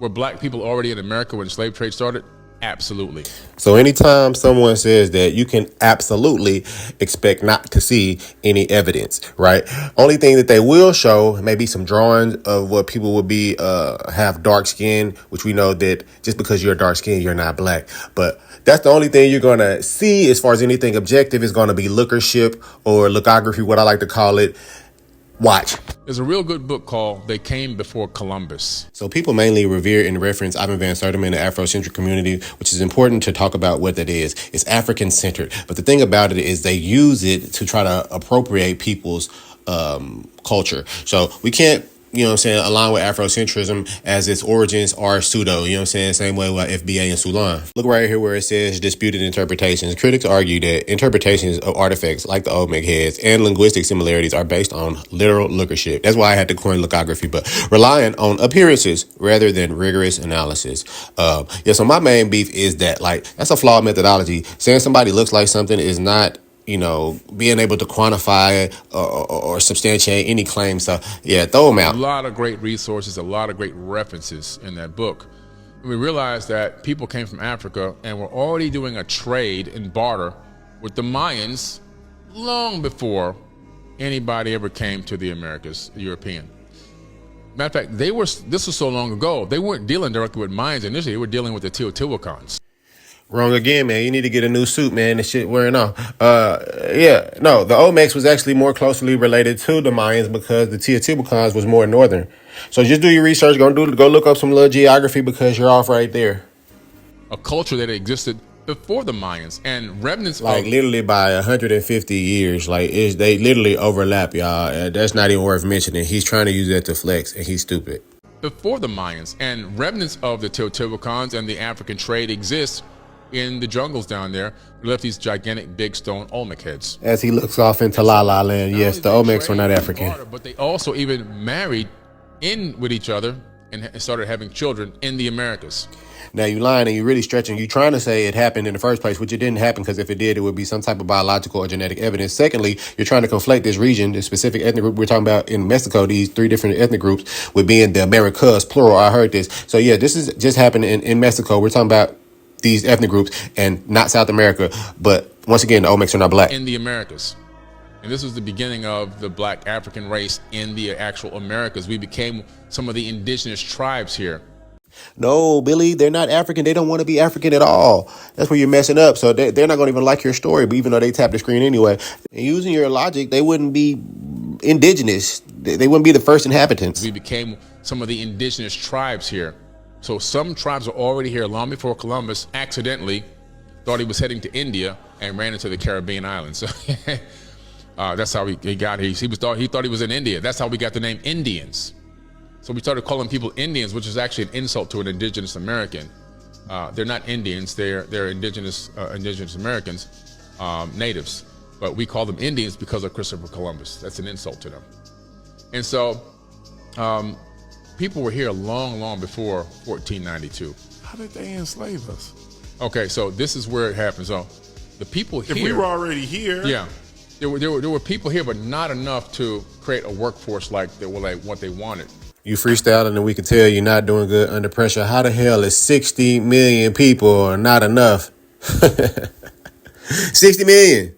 Were black people already in America when the slave trade started? Absolutely. So anytime someone says that, you can absolutely expect not to see any evidence, right? Only thing that they will show may be some drawings of what people would be have dark skin, which we know that just because you're dark skin, you're not black. But that's the only thing you're going to see as far as anything objective is going to be lookership or lookography, what I like to call it. Watch. There's a real good book called They Came Before Columbus. So people mainly revere and reference Ivan Van Sertima in the Afrocentric community, which is important to talk about what that is. It's African-centered. But the thing about it is they use it to try to appropriate people's culture. So we can't, align with Afrocentrism as its origins are pseudo, same way with FBA and Sulan. Look right here where it says disputed interpretations. Critics argue that interpretations of artifacts like the Olmec heads and linguistic similarities are based on literal lookership. That's why I had to coin lookography, but relying on appearances rather than rigorous analysis. So my main beef is that, that's a flawed methodology. Saying somebody looks like something is not being able to quantify it or substantiate any claims. So, throw them out. A lot of great resources, a lot of great references in that book. And we realized that people came from Africa and were already doing a trade and barter with the Mayans long before anybody ever came to the Americas, European. Matter of fact, this was so long ago, they weren't dealing directly with Mayans initially, they were dealing with the Teotihuacans. Wrong again, man. You need to get a new suit, man. This shit wearing off. The Olmecs was actually more closely related to the Mayans because the Teotihuacans was more northern. So just do your research. Go look up some little geography because you're off right there. A culture that existed before the Mayans and remnants literally by 150 years. They literally overlap, y'all. That's not even worth mentioning. He's trying to use that to flex, and he's stupid. Before the Mayans and remnants of the Teotihuacans and the African trade exist in the jungles down there. We left these gigantic big stone Olmec heads. As he looks off into La La Land, yes, the Olmecs were not African. But they also even married in with each other and started having children in the Americas. Now you lying and you really stretching. You trying to say it happened in the first place, which it didn't happen, because if it did, it would be some type of biological or genetic evidence. Secondly, you're trying to conflate this region, this specific ethnic group we're talking about in Mexico, these three different ethnic groups, with being the Americas, plural. I heard this. So this is just happening in Mexico. We're talking about these ethnic groups and not South America. But once again, the Olmecs are not black. In the Americas. And this was the beginning of the black African race in the actual Americas. We became some of the indigenous tribes here. No, Billy, they're not African. They don't want to be African at all. That's where you're messing up. So they're not going to even like your story, but even though they tap the screen anyway. And using your logic, they wouldn't be indigenous. They wouldn't be the first inhabitants. We became some of the indigenous tribes here. So some tribes were already here long before Columbus accidentally thought he was heading to India and ran into the Caribbean islands. So that's how he got here. He thought he was in India. That's how we got the name Indians. So we started calling people Indians, which is actually an insult to an indigenous American. They're not Indians. They're indigenous Americans, natives. But we call them Indians because of Christopher Columbus. That's an insult to them. And so people were here long before 1492. How did they enslave us? Okay, so this is where it happens. So the people here... If we were already here... Yeah. There were people here, but not enough to create a workforce like what they wanted. You freestyling and we can tell you're not doing good under pressure. How the hell is 60 million people not enough? 60 million.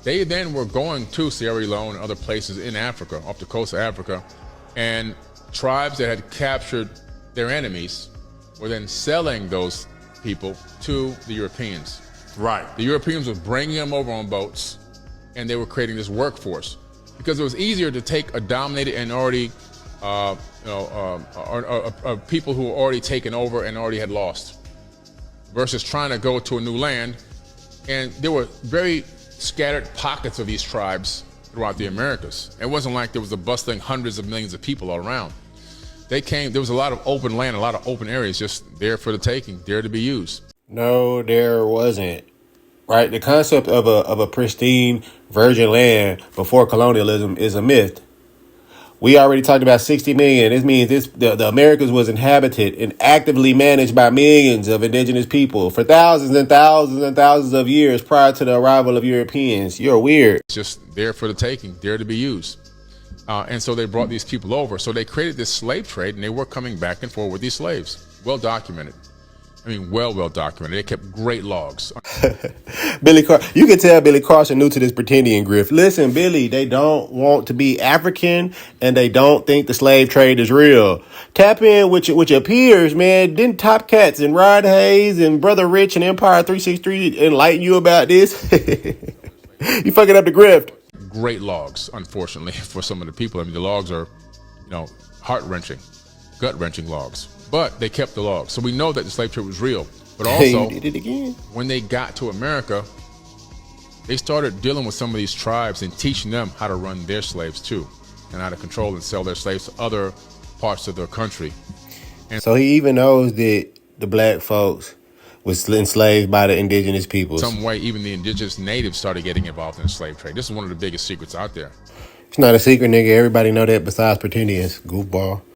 They then were going to Sierra Leone and other places in Africa, off the coast of Africa, and tribes that had captured their enemies were then selling those people to the Europeans. Right. The Europeans were bringing them over on boats, and they were creating this workforce because it was easier to take a dominated and already people who were already taken over and already had lost versus trying to go to a new land. And there were very scattered pockets of these tribes throughout the Americas. It wasn't like there was a bustling hundreds of millions of people all around. They came, there was a lot of open land, a lot of open areas just there for the taking, there to be used. No, there wasn't. Right? The concept of a pristine virgin land before colonialism is a myth. We already talked about 60 million. This means the Americas was inhabited and actively managed by millions of indigenous people for thousands and thousands and thousands of years prior to the arrival of Europeans. You're weird. It's just there for the taking, there to be used. And so they brought these people over. So they created this slave trade, and they were coming back and forth with these slaves. Well documented. I mean, well documented. They kept great logs. You can tell Billy Carson new to this pretending grift. Listen, Billy, they don't want to be African, and they don't think the slave trade is real. Tap in with your peers, man. Didn't Top Cats and Rod Hayes and Brother Rich and Empire 363 enlighten you about this? You fucking up the grift. Great logs, unfortunately, for some of the people. I mean, the logs are, heart-wrenching, gut-wrenching logs. But they kept the logs. So we know that the slave trade was real. But also, you did it again. When they got to America, they started dealing with some of these tribes and teaching them how to run their slaves too, and how to control and sell their slaves to other parts of their country. And so he even knows that the black folks was enslaved by the indigenous peoples. Some way, even the indigenous natives started getting involved in the slave trade. This is one of the biggest secrets out there. It's not a secret, nigga. Everybody know that besides pretendians, goofball.